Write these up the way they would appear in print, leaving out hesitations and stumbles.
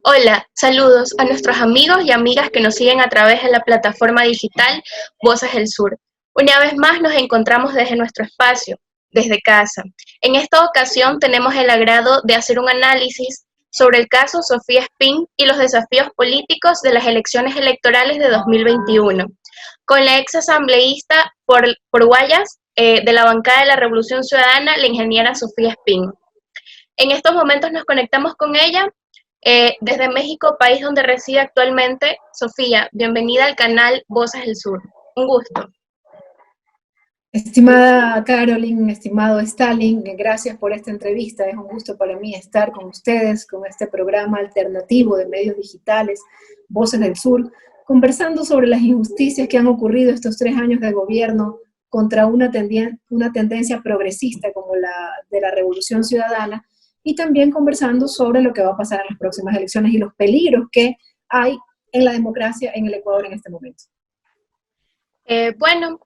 Hola, saludos a nuestros amigos y amigas que nos siguen a través de la plataforma digital Voces del Sur. Una vez más nos encontramos desde nuestro espacio, desde casa. En esta ocasión tenemos el agrado de hacer un análisis sobre el caso Sofía Spin y los desafíos políticos de las elecciones electorales de 2021, con la ex asambleísta por Guayas de la bancada de la Revolución Ciudadana, la ingeniera Sofía Spin. En estos momentos nos conectamos con ella desde México, país donde reside actualmente. Sofía, bienvenida al canal Voces del Sur. Un gusto. Estimada Carolyn, estimado Stalin, gracias por esta entrevista. Es un gusto para mí estar con ustedes, con este programa alternativo de medios digitales, Voces del Sur, conversando sobre las injusticias que han ocurrido estos 3 años de gobierno contra una tendencia progresista como la de la Revolución Ciudadana, y también conversando sobre lo que va a pasar en las próximas elecciones y los peligros que hay en la democracia en el Ecuador en este momento. Bueno,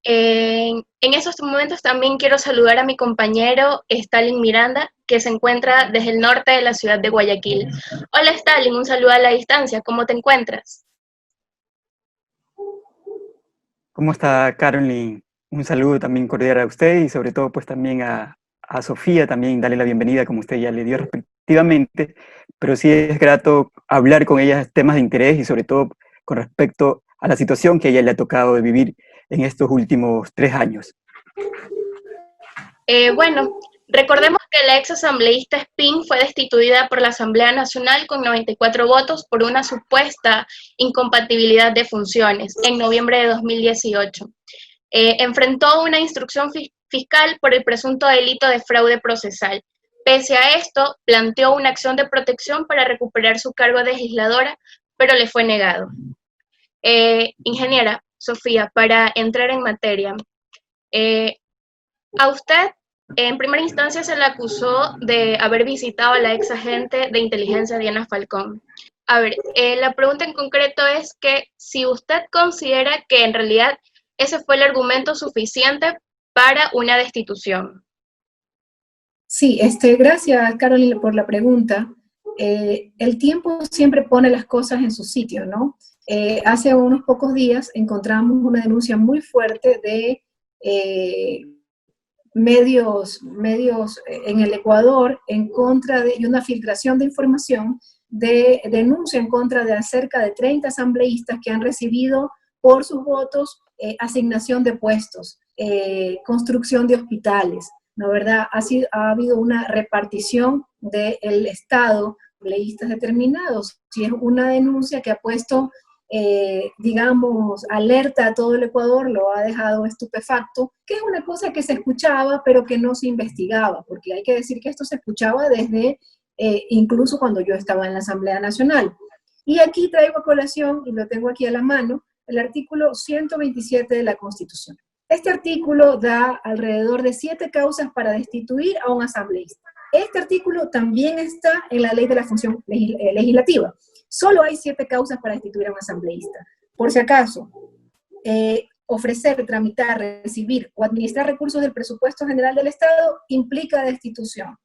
en esos momentos también quiero saludar a mi compañero Stalin Miranda, que se encuentra desde el norte de la ciudad de Guayaquil. Hola Stalin, un saludo a la distancia, ¿cómo te encuentras? ¿Cómo está, Carolyn? Un saludo también cordial a usted y sobre todo pues también a Sofía, también darle la bienvenida como usted ya le dio respectivamente, pero sí es grato hablar con ella temas de interés y sobre todo con respecto a la situación que a ella le ha tocado de vivir en estos últimos 3 años. Bueno, recordemos que la ex asambleísta Spin fue destituida por la Asamblea Nacional con 94 votos por una supuesta incompatibilidad de funciones en noviembre de 2018. Enfrentó una instrucción fiscal por el presunto delito de fraude procesal. Pese a esto, planteó una acción de protección para recuperar su cargo de legisladora, pero le fue negado. Ingeniera Sofía, para entrar en materia, a usted, en primera instancia, se le acusó de haber visitado a la ex agente de inteligencia Diana Falcón. A ver, la pregunta en concreto es que si usted considera que en realidad ese fue el argumento suficiente para una destitución. Sí, gracias, Carolina, por la pregunta. El tiempo siempre pone las cosas en su sitio, ¿no? Hace unos pocos días encontramos una denuncia muy fuerte de medios en el Ecuador en contra de, y una filtración de información de denuncia en contra de cerca de 30 asambleístas que han recibido por sus votos asignación de puestos, construcción de hospitales, ¿no verdad? Ha habido una repartición del Estado, asambleístas determinados. Si es una denuncia que ha puesto digamos, alerta a todo el Ecuador, lo ha dejado estupefacto, que es una cosa que se escuchaba, pero que no se investigaba, porque hay que decir que esto se escuchaba desde incluso cuando yo estaba en la Asamblea Nacional. Y aquí traigo a colación, y lo tengo aquí a la mano, el artículo 127 de la Constitución. Este artículo da alrededor de 7 causas para destituir a un asambleísta. Este artículo también está en la ley de la función legislativa. Solo hay 7 causas para destituir a un asambleísta. Por si acaso, ofrecer, tramitar, recibir o administrar recursos del presupuesto general del Estado implica destitución.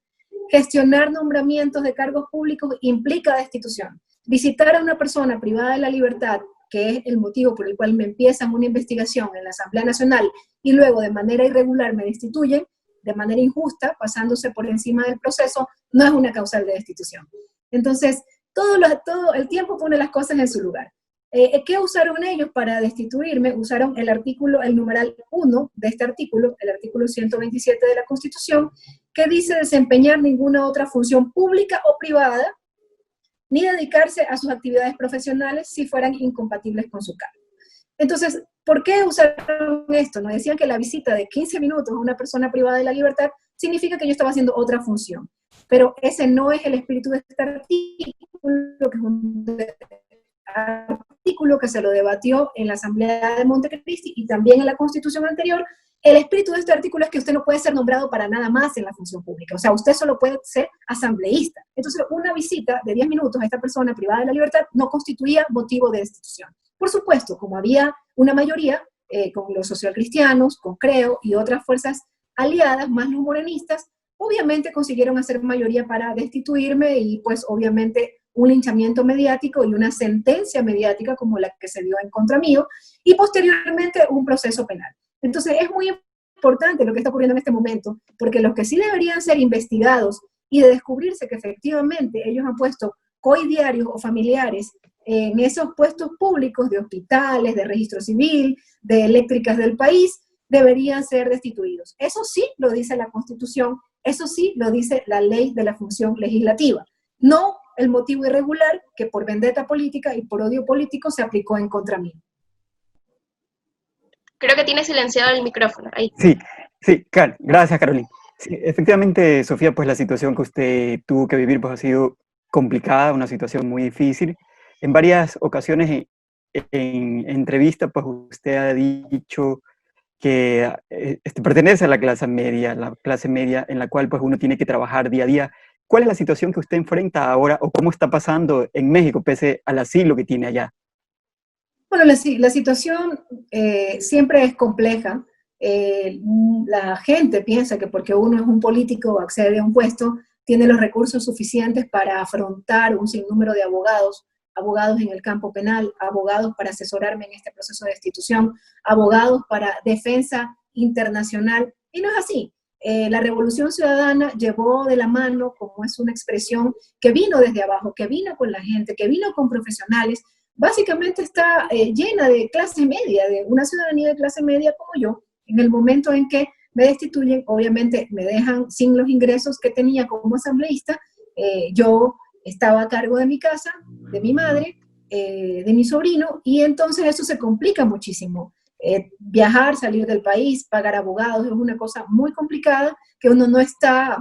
Gestionar nombramientos de cargos públicos implica destitución. Visitar a una persona privada de la libertad, que es el motivo por el cual me empiezan una investigación en la Asamblea Nacional y luego de manera irregular me destituyen, de manera injusta, pasándose por encima del proceso, no es una causal de destitución. Entonces, todo el tiempo pone las cosas en su lugar. ¿Qué usaron ellos para destituirme? Usaron el numeral 1 de este artículo, el artículo 127 de la Constitución, que dice desempeñar ninguna otra función pública o privada, ni dedicarse a sus actividades profesionales si fueran incompatibles con su cargo. Entonces, ¿por qué usaron esto? Nos decían que la visita de 15 minutos a una persona privada de la libertad significa que yo estaba haciendo otra función. Pero ese no es el espíritu de este artículo, que es un artículo que se lo debatió en la Asamblea de Montecristi y también en la Constitución anterior. El espíritu de este artículo es que usted no puede ser nombrado para nada más en la función pública. O sea, usted solo puede ser asambleísta. Entonces, una visita de 10 minutos a esta persona privada de la libertad no constituía motivo de destitución. Por supuesto, como había una mayoría con los socialcristianos, con CREO y otras fuerzas aliadas, más los morenistas, obviamente consiguieron hacer mayoría para destituirme y pues obviamente un linchamiento mediático y una sentencia mediática como la que se dio en contra mío, y posteriormente un proceso penal. Entonces es muy importante lo que está ocurriendo en este momento, porque los que sí deberían ser investigados y de descubrirse que efectivamente ellos han puesto coidiarios o familiares en esos puestos públicos de hospitales, de registro civil, de eléctricas del país, deberían ser destituidos. Eso sí lo dice la Constitución, eso sí lo dice la ley de la función legislativa, no el motivo irregular que por vendetta política y por odio político se aplicó en contra mí. Creo que tiene silenciado el micrófono. Ahí. Sí, sí, gracias, Carolina. Sí, efectivamente, Sofía, pues la situación que usted tuvo que vivir pues ha sido complicada, una situación muy difícil. En varias ocasiones en entrevista, pues usted ha dicho que pertenece a la clase media en la cual pues uno tiene que trabajar día a día. ¿Cuál es la situación que usted enfrenta ahora o cómo está pasando en México pese al asilo que tiene allá? Bueno, la situación siempre es compleja. La gente piensa que porque uno es un político o accede a un puesto, tiene los recursos suficientes para afrontar un sinnúmero de abogados en el campo penal, abogados para asesorarme en este proceso de destitución, abogados para defensa internacional, y no es así. La Revolución Ciudadana llevó de la mano, como es una expresión que vino desde abajo, que vino con la gente, que vino con profesionales, básicamente está llena de clase media, de una ciudadanía de clase media como yo. En el momento en que me destituyen, obviamente me dejan sin los ingresos que tenía como asambleísta. Yo estaba a cargo de mi casa, de mi madre, de mi sobrino, y entonces eso se complica muchísimo. Viajar, salir del país, pagar abogados, es una cosa muy complicada que uno no está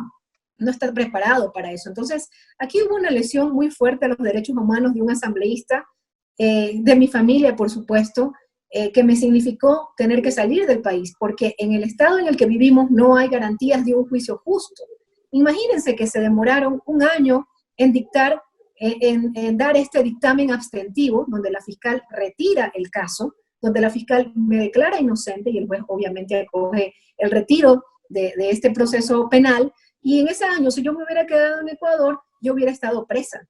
preparado para eso. Entonces, aquí hubo una lesión muy fuerte a los derechos humanos de un asambleísta, de mi familia, por supuesto, que me significó tener que salir del país, porque en el estado en el que vivimos no hay garantías de un juicio justo. Imagínense que se demoraron un año en dictar, en dar este dictamen abstentivo, donde la fiscal retira el caso, donde la fiscal me declara inocente y el juez obviamente acoge el retiro de este proceso penal, y en ese año, si yo me hubiera quedado en Ecuador, yo hubiera estado presa.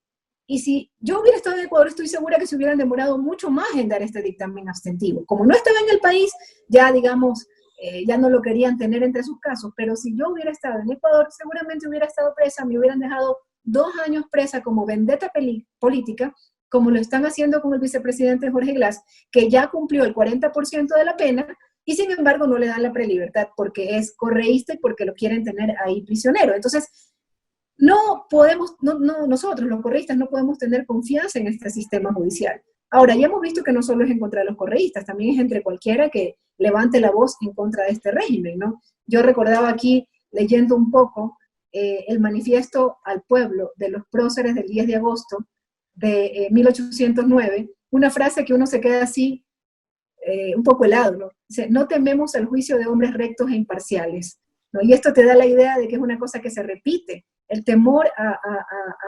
Y si yo hubiera estado en Ecuador, estoy segura que se hubieran demorado mucho más en dar este dictamen abstentivo. Como no estaba en el país, ya digamos, ya no lo querían tener entre sus casos, pero si yo hubiera estado en Ecuador, seguramente hubiera estado presa, me hubieran dejado 2 años presa como vendetta política, como lo están haciendo con el vicepresidente Jorge Glass, que ya cumplió el 40% de la pena, y sin embargo no le dan la prelibertad porque es correísta y porque lo quieren tener ahí prisionero. Entonces, no podemos, nosotros los correístas no podemos tener confianza en este sistema judicial. Ahora, ya hemos visto que no solo es en contra de los correístas, también es entre cualquiera que levante la voz en contra de este régimen, ¿no? Yo recordaba aquí, leyendo un poco, el manifiesto al pueblo de los próceres del 10 de agosto de 1809, una frase que uno se queda así, un poco helado, ¿no? Dice, no tememos el juicio de hombres rectos e imparciales, ¿no? Y esto te da la idea de que es una cosa que se repite, el temor a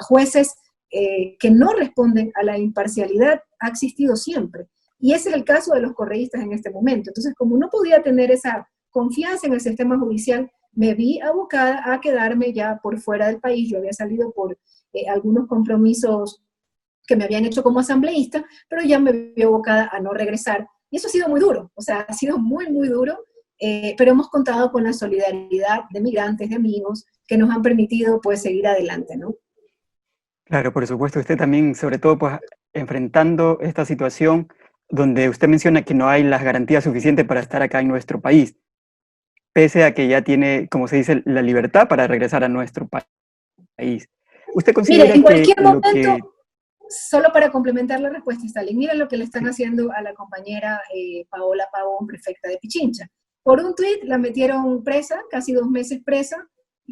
jueces que no responden a la imparcialidad ha existido siempre. Y ese es el caso de los correístas en este momento. Entonces, como no podía tener esa confianza en el sistema judicial, me vi abocada a quedarme ya por fuera del país. Yo había salido por algunos compromisos que me habían hecho como asambleísta, pero ya me vi abocada a no regresar. Y eso ha sido muy duro, o sea, ha sido muy, muy duro, pero hemos contado con la solidaridad de migrantes, de amigos, que nos han permitido pues seguir adelante, ¿no? Claro, por supuesto, usted también, sobre todo, pues enfrentando esta situación donde usted menciona que no hay las garantías suficientes para estar acá en nuestro país, pese a que ya tiene, como se dice, la libertad para regresar a nuestro país. ¿Usted considera Mire, en cualquier que momento, solo para complementar la respuesta, Stalin, miren lo que le están haciendo a la compañera Paola Pavón, prefecta de Pichincha. Por un tuit la metieron presa, casi 2 meses presa,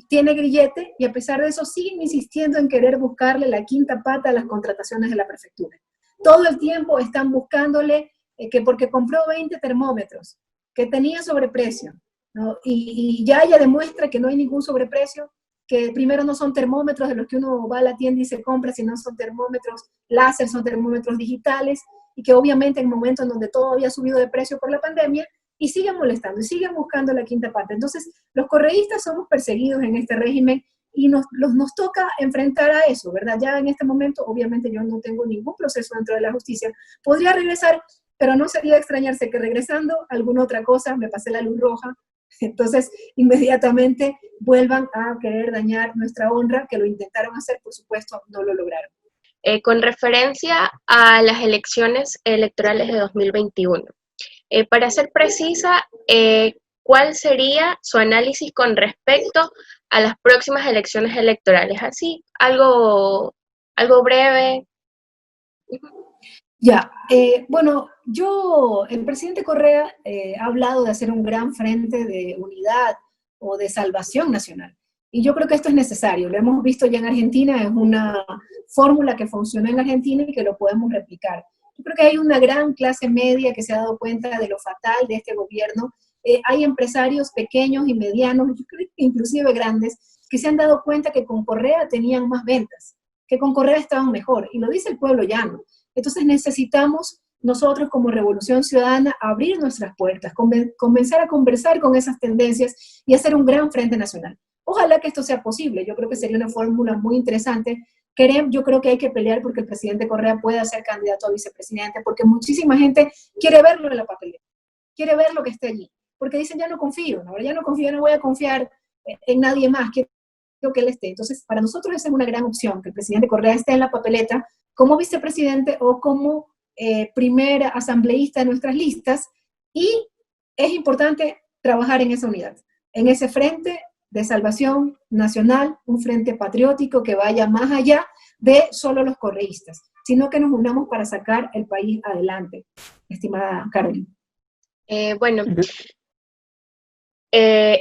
tiene grillete, y a pesar de eso siguen insistiendo en querer buscarle la quinta pata a las contrataciones de la prefectura. Todo el tiempo están buscándole que porque compró 20 termómetros, que tenía sobreprecio, ¿no? Y ya ella demuestra que no hay ningún sobreprecio, que primero no son termómetros de los que uno va a la tienda y se compra, sino son termómetros láser, son termómetros digitales, y que obviamente en momentos en donde todo había subido de precio por la pandemia, y siguen molestando, y siguen buscando la quinta parte. Entonces, los correístas somos perseguidos en este régimen, nos toca enfrentar a eso, ¿verdad? Ya en este momento, obviamente yo no tengo ningún proceso dentro de la justicia, podría regresar, pero no sería de extrañarse que regresando alguna otra cosa, me pasé la luz roja, entonces inmediatamente vuelvan a querer dañar nuestra honra, que lo intentaron hacer, por supuesto, no lo lograron. Con referencia a las elecciones electorales de 2021, para ser precisa, ¿cuál sería su análisis con respecto a las próximas elecciones electorales? Así, algo breve. Ya, bueno, el presidente Correa ha hablado de hacer un gran frente de unidad o de salvación nacional. Y yo creo que esto es necesario. Lo hemos visto ya en Argentina, es una fórmula que funcionó en Argentina y que lo podemos replicar. Yo creo que hay una gran clase media que se ha dado cuenta de lo fatal de este gobierno. Hay empresarios pequeños y medianos, yo creo que inclusive grandes, que se han dado cuenta que con Correa tenían más ventas, que con Correa estaban mejor. Y lo dice el pueblo llano. Entonces necesitamos nosotros como Revolución Ciudadana abrir nuestras puertas, comenzar a conversar con esas tendencias y hacer un gran frente nacional. Ojalá que esto sea posible, yo creo que sería una fórmula muy interesante. Yo creo que hay que pelear porque el presidente Correa pueda ser candidato a vicepresidente, porque muchísima gente quiere verlo en la papeleta, quiere ver lo que esté allí, porque dicen ya no confío, ¿no? Ya no confío, no voy a confiar en nadie más, quiero que él esté. Entonces, para nosotros esa es una gran opción, que el presidente Correa esté en la papeleta como vicepresidente o como primer asambleísta de nuestras listas, y es importante trabajar en esa unidad, en ese frente de salvación nacional, un frente patriótico que vaya más allá de solo los correístas, sino que nos unamos para sacar el país adelante, estimada Carolina. Bueno, sí. En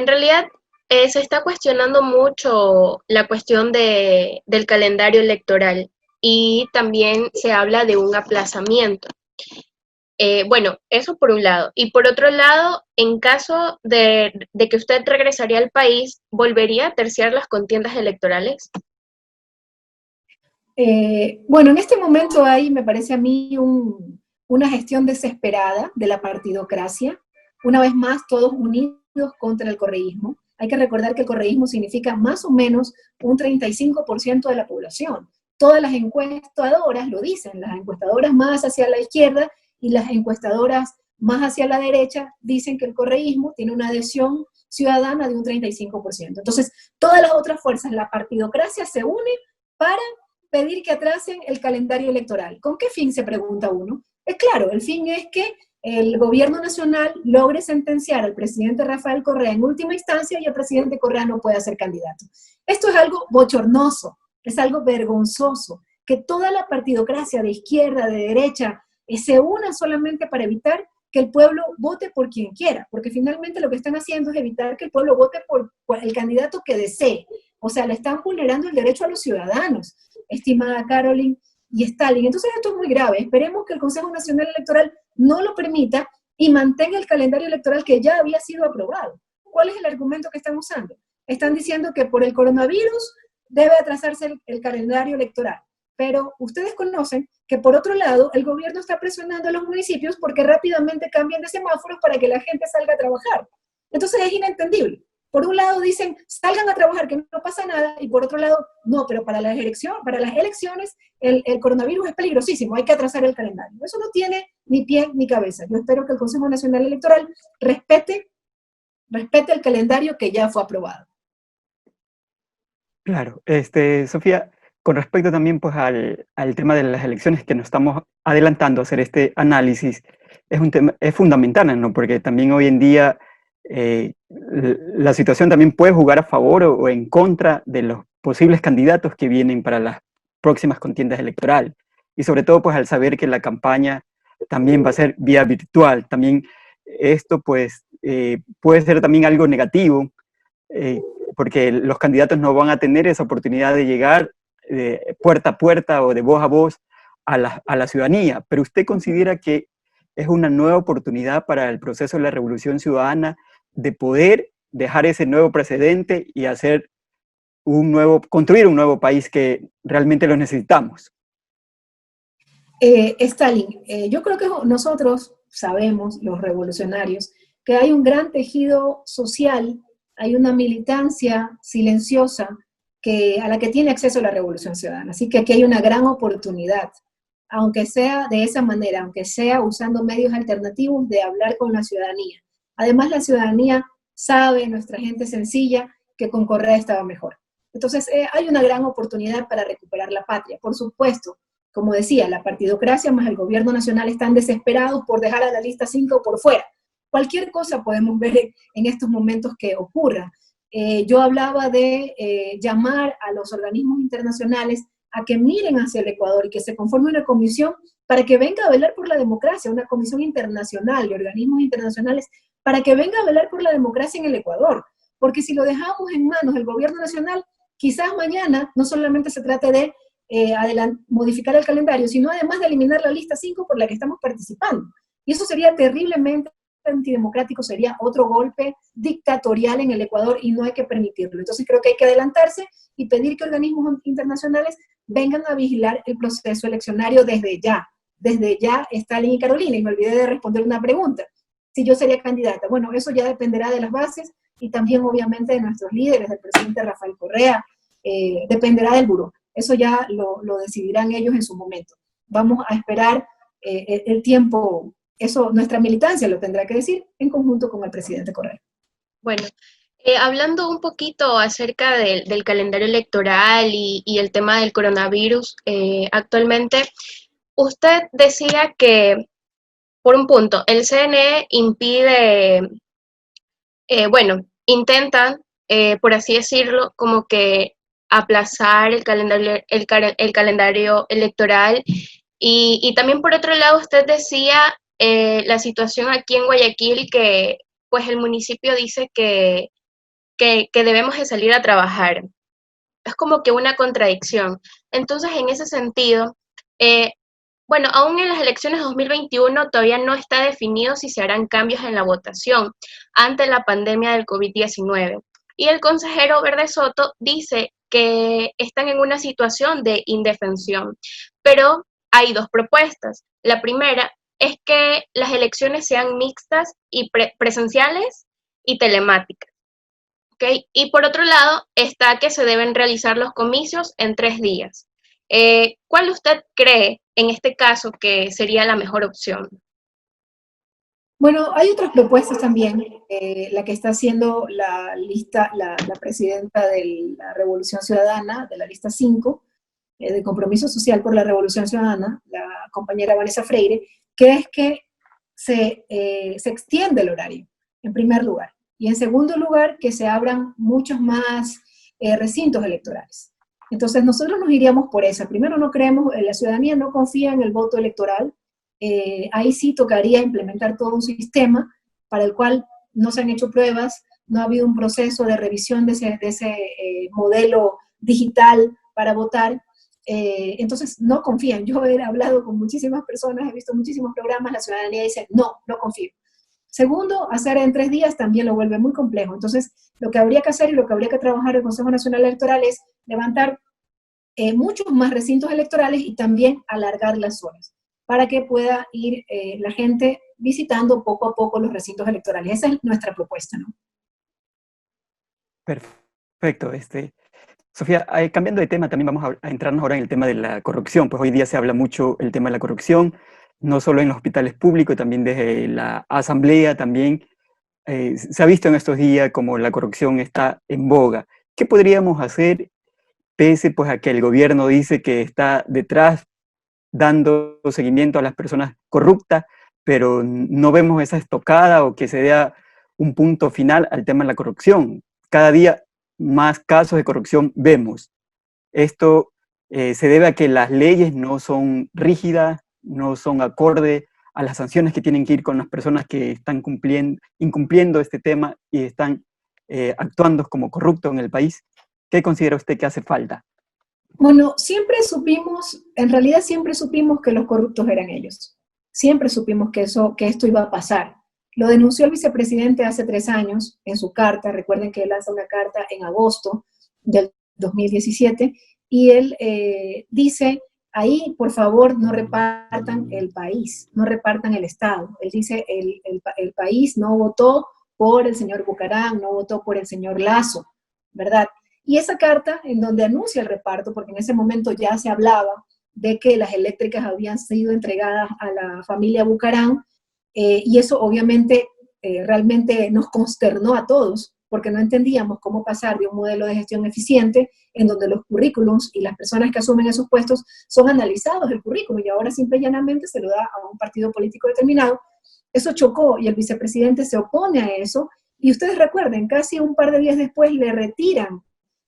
realidad se está cuestionando mucho la cuestión del calendario electoral y también se habla de un aplazamiento. Bueno, eso por un lado. Y por otro lado, en caso de que usted regresaría al país, ¿volvería a terciar las contiendas electorales? Bueno, en este momento hay, me parece a mí, una gestión desesperada de la partidocracia. Una vez más, todos unidos contra el correísmo. Hay que recordar que el correísmo significa más o menos un 35% de la población. Todas las encuestadoras lo dicen, las encuestadoras más hacia la izquierda y las encuestadoras más hacia la derecha dicen que el correísmo tiene una adhesión ciudadana de un 35%. Entonces, todas las otras fuerzas, la partidocracia se une para pedir que atrasen el calendario electoral. ¿Con qué fin, se pregunta uno? Es claro, el fin es que el gobierno nacional logre sentenciar al presidente Rafael Correa en última instancia y el presidente Correa no pueda ser candidato. Esto es algo bochornoso, es algo vergonzoso, que toda la partidocracia de izquierda, de derecha, se una solamente para evitar que el pueblo vote por quien quiera, porque finalmente lo que están haciendo es evitar que el pueblo vote por el candidato que desee. O sea, le están vulnerando el derecho a los ciudadanos, estimada Caroline y Stalin. Entonces esto es muy grave. Esperemos que el Consejo Nacional Electoral no lo permita y mantenga el calendario electoral que ya había sido aprobado. ¿Cuál es el argumento que están usando? Están diciendo que por el coronavirus debe atrasarse el calendario electoral. Pero ustedes conocen que, por otro lado, el gobierno está presionando a los municipios porque rápidamente cambian de semáforos para que la gente salga a trabajar. Entonces es inentendible. Por un lado dicen, salgan a trabajar, que no pasa nada, y por otro lado, no, pero para las elecciones el coronavirus es peligrosísimo, hay que atrasar el calendario. Eso no tiene ni pie ni cabeza. Yo espero que el Consejo Nacional Electoral respete el calendario que ya fue aprobado. Claro, Sofía, con respecto también pues al tema de las elecciones que nos estamos adelantando a hacer este análisis, es fundamental, ¿no? Porque también hoy en día la situación también puede jugar a favor o en contra de los posibles candidatos que vienen para las próximas contiendas electorales. Y sobre todo pues al saber que la campaña también va a ser vía virtual, también esto pues puede ser también algo negativo, porque los candidatos no van a tener esa oportunidad de llegar puerta a puerta o de voz a voz a la ciudadanía. Pero ¿usted considera que es una nueva oportunidad para el proceso de la Revolución Ciudadana de poder dejar ese nuevo precedente y construir un nuevo país que realmente lo necesitamos? Stalin, yo creo que nosotros sabemos, los revolucionarios, que hay un gran tejido social hay una militancia silenciosa a la que tiene acceso la Revolución Ciudadana. Así que aquí hay una gran oportunidad, aunque sea de esa manera, aunque sea usando medios alternativos, de hablar con la ciudadanía. Además, la ciudadanía sabe, nuestra gente sencilla, que con Correa estaba mejor. Entonces, hay una gran oportunidad para recuperar la patria. Por supuesto, como decía, la partidocracia más el gobierno nacional están desesperados por dejar a la lista 5 por fuera. Cualquier cosa podemos ver en estos momentos que ocurra. Yo hablaba de llamar a los organismos internacionales a que miren hacia el Ecuador y que se conforme una comisión para que venga a velar por la democracia, una comisión internacional de organismos internacionales para que venga a velar por la democracia en el Ecuador. Porque si lo dejamos en manos del gobierno nacional, quizás mañana no solamente se trate de modificar el calendario, sino además de eliminar la lista 5 por la que estamos participando. Y eso sería terriblemente antidemocrático, sería otro golpe dictatorial en el Ecuador y no hay que permitirlo. Entonces creo que hay que adelantarse y pedir que organismos internacionales vengan a vigilar el proceso eleccionario desde ya. Desde ya, Stalin y Carolina, y me olvidé de responder una pregunta. Si yo sería candidata, bueno, eso ya dependerá de las bases y también obviamente de nuestros líderes, del presidente Rafael Correa, dependerá del buró. Eso ya lo decidirán ellos en su momento. Vamos a esperar el tiempo. Eso nuestra militancia lo tendrá que decir en conjunto con el presidente Correa. Bueno, hablando un poquito acerca del calendario electoral y el tema del coronavirus, actualmente usted decía que, por un punto, el CNE impide, intentan, por así decirlo, como que aplazar el calendario electoral y también por otro lado usted decía la situación aquí en Guayaquil que pues el municipio dice que debemos de salir a trabajar. Es como que una contradicción. Entonces, en ese sentido, aún en las elecciones 2021 todavía no está definido si se harán cambios en la votación ante la pandemia del COVID-19. Y el consejero Verde Soto dice que están en una situación de indefensión, pero hay dos propuestas. La primera es que las elecciones sean mixtas y presenciales y telemáticas. ¿Okay? Y por otro lado está que se deben realizar los comicios en 3 días. ¿Cuál usted cree en este caso que sería la mejor opción? Bueno, hay otras propuestas también. La que está haciendo la presidenta de la Revolución Ciudadana, de la lista 5, de Compromiso Social por la Revolución Ciudadana, la compañera Vanessa Freire, que es que se extiende el horario, en primer lugar. Y en segundo lugar, que se abran muchos más recintos electorales. Entonces nosotros nos iríamos por esa. Primero, no creemos, la ciudadanía no confía en el voto electoral. Ahí sí tocaría implementar todo un sistema para el cual no se han hecho pruebas, no ha habido un proceso de revisión de ese modelo digital para votar. Entonces no confían. Yo he hablado con muchísimas personas, he visto muchísimos programas, la ciudadanía dice, no confío. Segundo, hacer en 3 días también lo vuelve muy complejo. Entonces, lo que habría que hacer y lo que habría que trabajar el Consejo Nacional Electoral es levantar muchos más recintos electorales y también alargar las horas para que pueda ir la gente visitando poco a poco los recintos electorales. Esa es nuestra propuesta, ¿no? Perfecto. Sofía, cambiando de tema, también vamos a entrarnos ahora en el tema de la corrupción. Pues hoy día se habla mucho el tema de la corrupción, no solo en los hospitales públicos, también desde la asamblea, también se ha visto en estos días como la corrupción está en boga. ¿Qué podríamos hacer pese pues a que el gobierno dice que está detrás dando seguimiento a las personas corruptas, pero no vemos esa estocada o que se dé un punto final al tema de la corrupción? Cada día más casos de corrupción vemos. Esto se debe a que las leyes no son rígidas, no son acorde a las sanciones que tienen que ir con las personas que están incumpliendo este tema y están actuando como corruptos en el país. ¿Qué considera usted que hace falta? Bueno, en realidad siempre supimos que los corruptos eran ellos. Siempre supimos que esto iba a pasar. Lo denunció el vicepresidente hace 3 años en su carta. Recuerden que él lanza una carta en agosto del 2017 y él dice, ahí por favor no repartan el país, no repartan el Estado. Él dice, el país no votó por el señor Bucarán, no votó por el señor Lazo, ¿verdad? Y esa carta en donde anuncia el reparto, porque en ese momento ya se hablaba de que las eléctricas habían sido entregadas a la familia Bucarán, y eso obviamente realmente nos consternó a todos, porque no entendíamos cómo pasar de un modelo de gestión eficiente en donde los currículums y las personas que asumen esos puestos son analizados el currículum y ahora simple y llanamente se lo da a un partido político determinado. Eso chocó y el vicepresidente se opone a eso y ustedes recuerden, casi un par de días después le retiran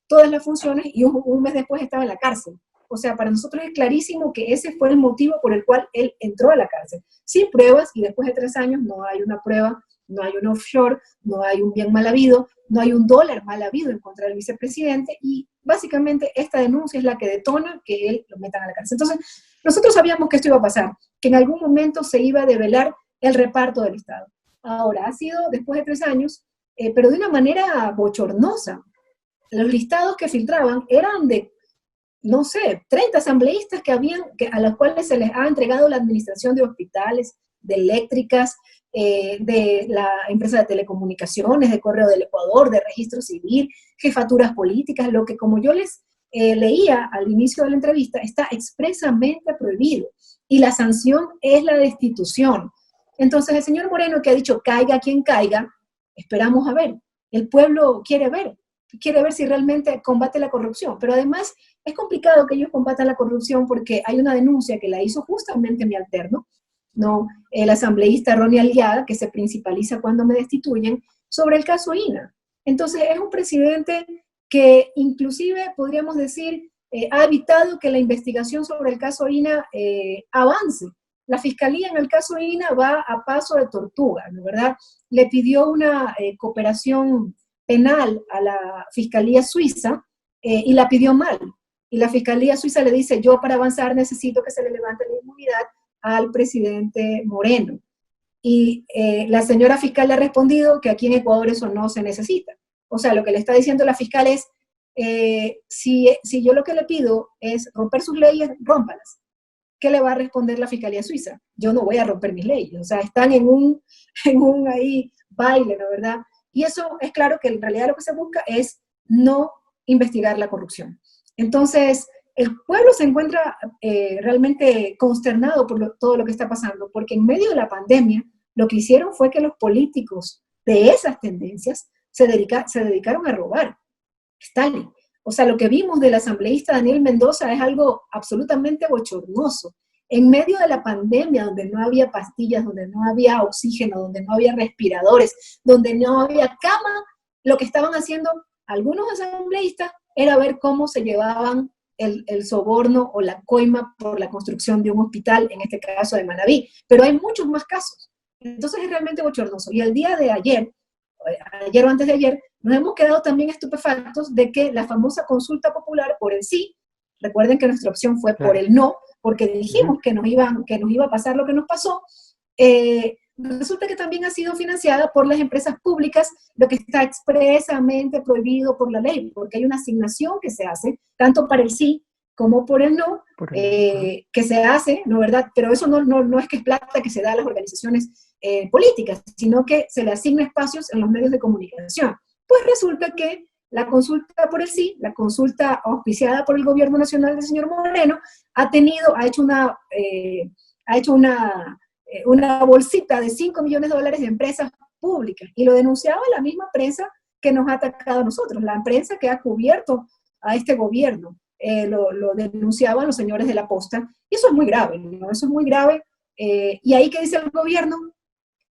todas las funciones y un mes después estaba en la cárcel. O sea, para nosotros es clarísimo que ese fue el motivo por el cual él entró a la cárcel. Sin pruebas y después de 3 años no hay una prueba, no hay un offshore, no hay un bien mal habido, no hay un dólar mal habido en contra del vicepresidente y básicamente esta denuncia es la que detona que él lo metan a la cárcel. Entonces, nosotros sabíamos que esto iba a pasar, que en algún momento se iba a develar el reparto del Estado. Ahora, ha sido después de 3 años, pero de una manera bochornosa. Los listados que filtraban eran de, no sé, 30 asambleístas a los cuales se les ha entregado la administración de hospitales, de eléctricas, de la empresa de telecomunicaciones, de Correo del Ecuador, de Registro Civil, jefaturas políticas, lo que como yo les leía al inicio de la entrevista, está expresamente prohibido. Y la sanción es la destitución. Entonces el señor Moreno que ha dicho caiga quien caiga, esperamos a ver. El pueblo quiere ver si realmente combate la corrupción. Pero además es complicado que ellos combatan la corrupción porque hay una denuncia que la hizo justamente mi alterno, ¿no? El asambleísta Ronnie Aliaga, que se principaliza cuando me destituyen, sobre el caso INA. Entonces es un presidente que inclusive podríamos decir ha evitado que la investigación sobre el caso INA avance. La fiscalía en el caso INA va a paso de tortuga, ¿no? ¿Verdad? Le pidió una cooperación penal a la fiscalía suiza y la pidió mal. Y la fiscalía suiza le dice, yo para avanzar necesito que se le levante la inmunidad al presidente Moreno. Y la señora fiscal le ha respondido que aquí en Ecuador eso no se necesita. O sea, lo que le está diciendo la fiscal es, si yo lo que le pido es romper sus leyes, rómpalas. ¿Qué le va a responder la fiscalía suiza? Yo no voy a romper mis leyes. O sea, están en un ahí baile, ¿no? ¿Verdad? Y eso es claro que en realidad lo que se busca es no investigar la corrupción. Entonces, el pueblo se encuentra realmente consternado por todo lo que está pasando, porque en medio de la pandemia, lo que hicieron fue que los políticos de esas tendencias se dedicaron a robar. Stalin. O sea, lo que vimos del asambleísta Daniel Mendoza es algo absolutamente bochornoso. En medio de la pandemia, donde no había pastillas, donde no había oxígeno, donde no había respiradores, donde no había cama, lo que estaban haciendo algunos asambleístas era ver cómo se llevaban el soborno o la coima por la construcción de un hospital, en este caso de Manabí. Pero hay muchos más casos. Entonces es realmente bochornoso. Y el día de ayer o antes de ayer, nos hemos quedado también estupefactos de que la famosa consulta popular por el sí, recuerden que nuestra opción fue por el no, porque dijimos que nos iba a pasar lo que nos pasó, resulta que también ha sido financiada por las empresas públicas, lo que está expresamente prohibido por la ley, porque hay una asignación que se hace, tanto para el sí como por el no, que se hace, ¿no, verdad? Pero eso no es que es plata que se da a las organizaciones políticas, sino que se le asigna espacios en los medios de comunicación. Pues resulta que la consulta por el sí, la consulta auspiciada por el gobierno nacional del señor Moreno, ha hecho una bolsita de $5 millones de empresas públicas, y lo denunciaba la misma prensa que nos ha atacado a nosotros, la prensa que ha cubierto a este gobierno. Lo denunciaban los señores de la Posta, y eso es muy grave, ¿no? Eso es muy grave, y ahí que dice el gobierno,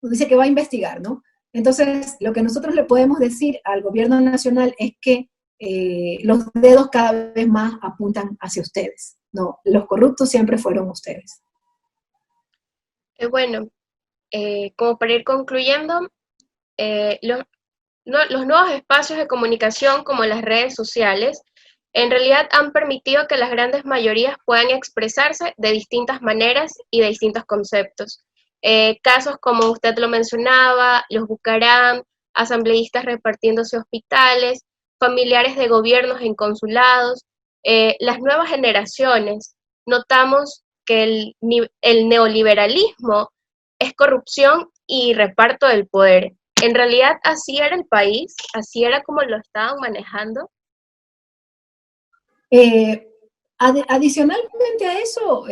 pues dice que va a investigar, ¿no? Entonces, lo que nosotros le podemos decir al gobierno nacional es que los dedos cada vez más apuntan hacia ustedes, ¿no? Los corruptos siempre fueron ustedes. Bueno, como para ir concluyendo, los nuevos espacios de comunicación como las redes sociales en realidad han permitido que las grandes mayorías puedan expresarse de distintas maneras y de distintos conceptos. Casos como usted lo mencionaba, los Bucarán, asambleístas repartiéndose hospitales, familiares de gobiernos en consulados, las nuevas generaciones, notamos que el neoliberalismo es corrupción y reparto del poder. ¿En realidad así era el país? ¿Así era como lo estaban manejando? Adicionalmente a eso,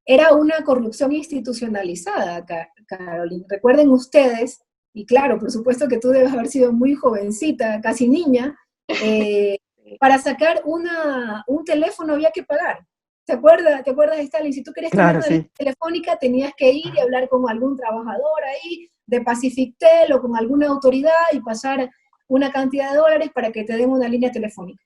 era una corrupción institucionalizada, Caroline. Recuerden ustedes, y claro, por supuesto que tú debes haber sido muy jovencita, casi niña, eh, para sacar un teléfono había que pagar. ¿Te acuerdas, Stalin? Si tú querías tener Claro, una línea sí. telefónica, tenías que ir y hablar con algún trabajador ahí de Pacifictel o con alguna autoridad y pasar una cantidad de dólares para que te den una línea telefónica.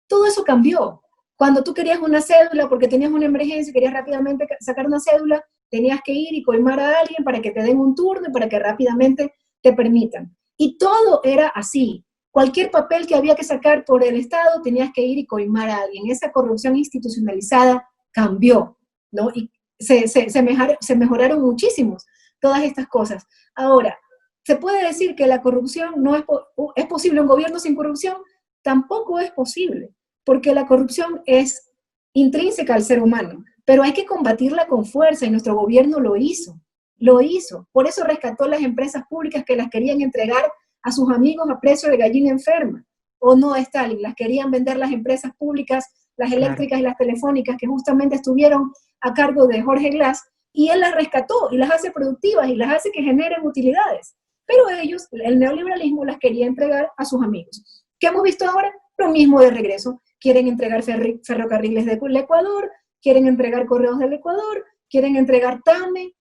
Todo eso cambió. Cuando tú querías una cédula porque tenías una emergencia y querías rápidamente sacar una cédula, tenías que ir y coimar a alguien para que te den un turno y para que rápidamente te permitan. Y todo era así. Cualquier papel que había que sacar por el Estado, tenías que ir y coimar a alguien. Esa corrupción institucionalizada cambió, ¿no? Y se mejoraron muchísimos todas estas cosas. Ahora, ¿se puede decir que la corrupción no es posible un gobierno sin corrupción? Tampoco es posible, porque la corrupción es intrínseca al ser humano, pero hay que combatirla con fuerza y nuestro gobierno lo hizo, lo hizo. Por eso rescató las empresas públicas que las querían entregar a sus amigos a precio de gallina enferma. ¿O no, Stalin? Las querían vender las empresas públicas, las Claro. eléctricas y las telefónicas, que justamente estuvieron a cargo de Jorge Glass, y él las rescató y las hace productivas y las hace que generen utilidades. Pero ellos, el neoliberalismo, las quería entregar a sus amigos. ¿Qué hemos visto ahora? Lo mismo de regreso. Quieren entregar ferrocarriles del Ecuador, quieren entregar correos del Ecuador, quieren entregar TAME.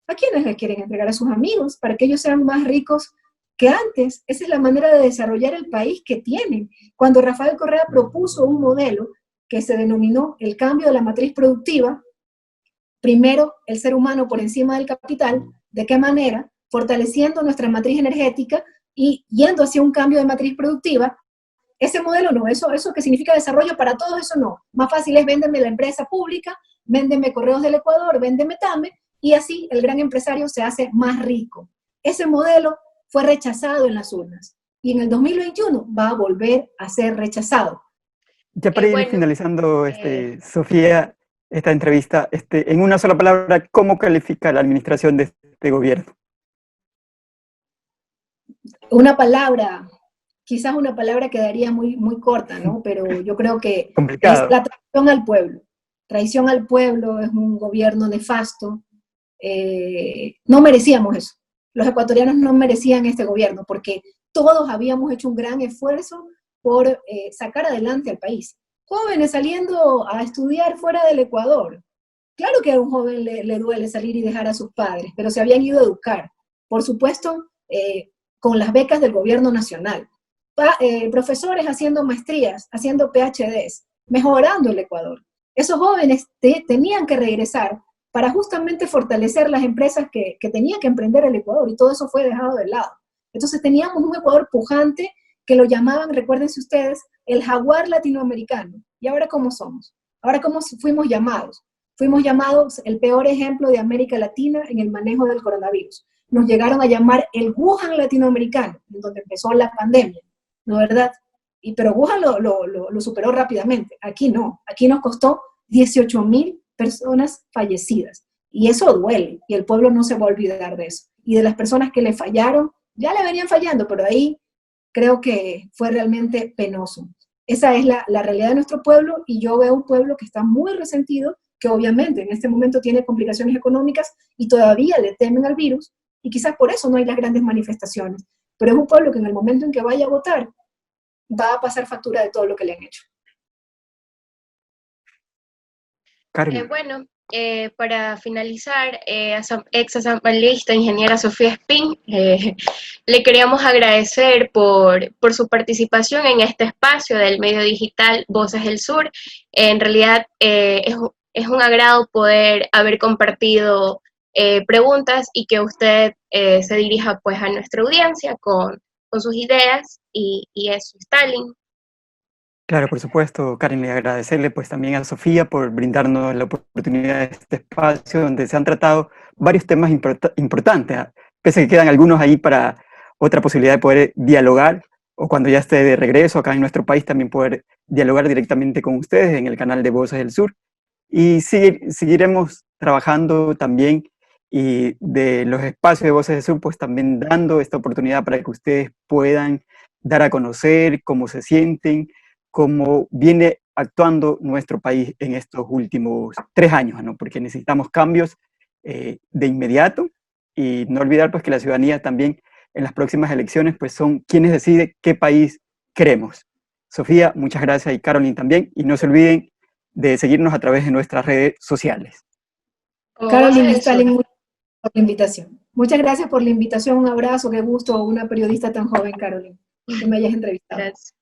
¿A quiénes les quieren entregar? A sus amigos, para que ellos sean más ricos que antes. Esa es la manera de desarrollar el país que tienen. Cuando Rafael Correa propuso un modelo que se denominó el cambio de la matriz productiva, primero el ser humano por encima del capital, ¿de qué manera? Fortaleciendo nuestra matriz energética y yendo hacia un cambio de matriz productiva. Ese modelo no, eso que significa desarrollo para todos, eso no. Más fácil es véndeme la empresa pública, véndeme Correos del Ecuador, véndeme TAME, y así el gran empresario se hace más rico. Ese modelo fue rechazado en las urnas y en el 2021 va a volver a ser rechazado. Ya para ir Bueno, finalizando, eh, Sofía, esta entrevista, en una sola palabra, ¿cómo califica la administración de este gobierno? Una palabra, quizás una palabra quedaría muy, muy corta, ¿no? Pero yo creo que es Complicado. la traición al pueblo. Traición al pueblo, es un gobierno nefasto. No merecíamos eso. Los ecuatorianos no merecían este gobierno porque todos habíamos hecho un gran esfuerzo por sacar adelante al país. Jóvenes saliendo a estudiar fuera del Ecuador. Claro que a un joven le duele salir y dejar a sus padres, pero se habían ido a educar. Por supuesto, con las becas del gobierno nacional. Profesores haciendo maestrías, haciendo PhDs, mejorando el Ecuador. Esos jóvenes tenían que regresar para justamente fortalecer las empresas que tenía que emprender el Ecuador, y todo eso fue dejado de lado. Entonces teníamos un Ecuador pujante que lo llamaban, recuérdense ustedes, el jaguar latinoamericano. ¿Y ahora cómo somos? Ahora cómo fuimos llamados. Fuimos llamados el peor ejemplo de América Latina en el manejo del coronavirus. Nos llegaron a llamar el Wuhan latinoamericano, en donde empezó la pandemia, ¿no es verdad? Pero Wuhan lo superó rápidamente. Aquí no. Aquí nos costó 18,000 personas fallecidas. Y eso duele, y el pueblo no se va a olvidar de eso. Y de las personas que le fallaron, ya le venían fallando, pero ahí creo que fue realmente penoso. Esa es la realidad de nuestro pueblo, y yo veo un pueblo que está muy resentido, que obviamente en este momento tiene complicaciones económicas y todavía le temen al virus, y quizás por eso no hay las grandes manifestaciones. Pero es un pueblo que en el momento en que vaya a votar, va a pasar factura de todo lo que le han hecho. Carmen. Bueno, para finalizar, ex asambleísta, ingeniera Sofía Espín, le queríamos agradecer por su participación en este espacio del medio digital Voces del Sur. En realidad es un agrado poder haber compartido preguntas y que usted se dirija pues a nuestra audiencia con sus ideas y eso, Stalin. Claro, por supuesto, Karen, le agradecerle pues también a Sofía por brindarnos la oportunidad de este espacio donde se han tratado varios temas importantes, pese a que quedan algunos ahí para otra posibilidad de poder dialogar, o cuando ya esté de regreso acá en nuestro país también poder dialogar directamente con ustedes en el canal de Voces del Sur. Y seguiremos trabajando también y de los espacios de Voces del Sur, pues también dando esta oportunidad para que ustedes puedan dar a conocer cómo se sienten, cómo viene actuando nuestro país en estos últimos 3 años, ¿no? Porque necesitamos cambios de inmediato y no olvidar pues que la ciudadanía también en las próximas elecciones pues son quienes deciden qué país queremos. Sofía, muchas gracias, y Caroline también, y no se olviden de seguirnos a través de nuestras redes sociales. Caroline y Stalin, muchas gracias por la invitación. Muchas gracias por la invitación, un abrazo, qué gusto, una periodista tan joven, Caroline, que me hayas entrevistado. Gracias.